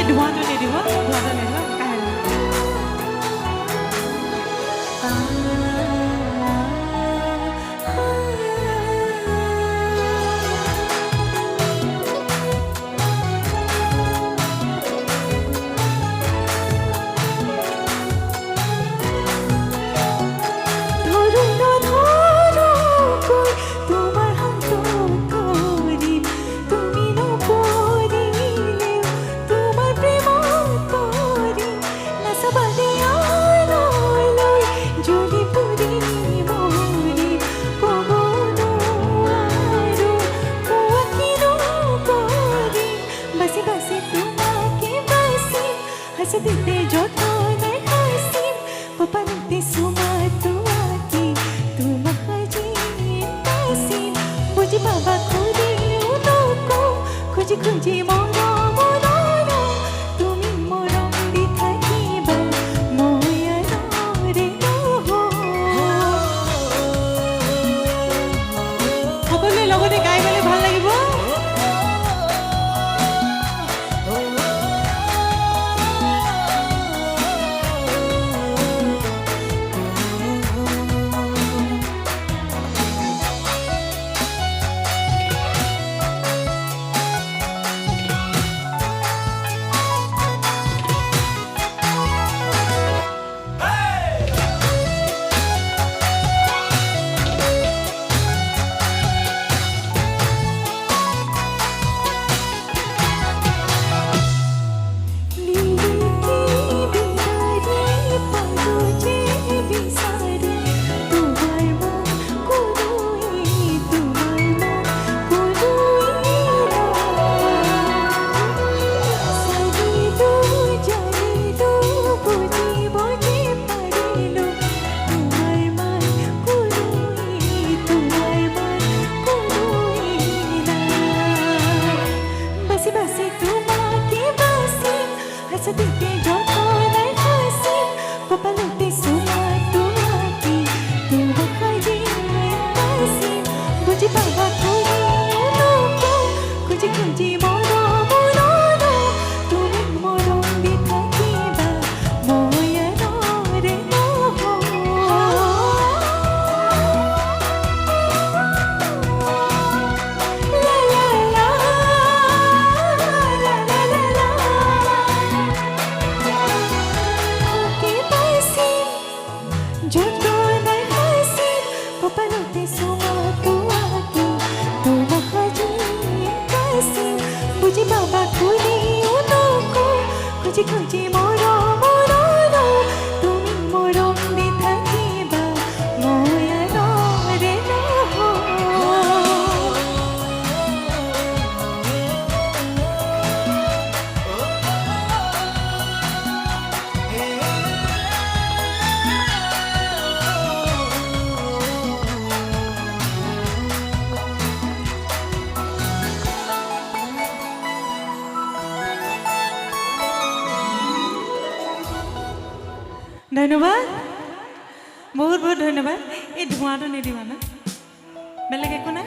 ধোঁৱাটো নিদিব Sedih jodohnya kasih Papalite sumatu aki Tu makajin kasih Buji baba kudi unoko Kuji kuji moro moro Tumi morong dithakiba Moya nore noho সকলোৱে লগতে গাই গলে ভাল লাগিব Sedikit jodohnya kasih Papalite sumatu aki Tu makajin kasih Buji baba kudi unoko Kuji kuji moro moro Tumi morong dithakiba Moya nore noho La la la jodohnya kasih Papalite sumatu aki Tu makajin kasih Buji baba kudi unoko Kuji kuji moro moro Tumi morong dithakiba Moya nore noho ধন্যবাদ বহুত বহুত ধন্যবাদ এই ধোঁৱাটো নিদিবা না বেলেগ একো নাই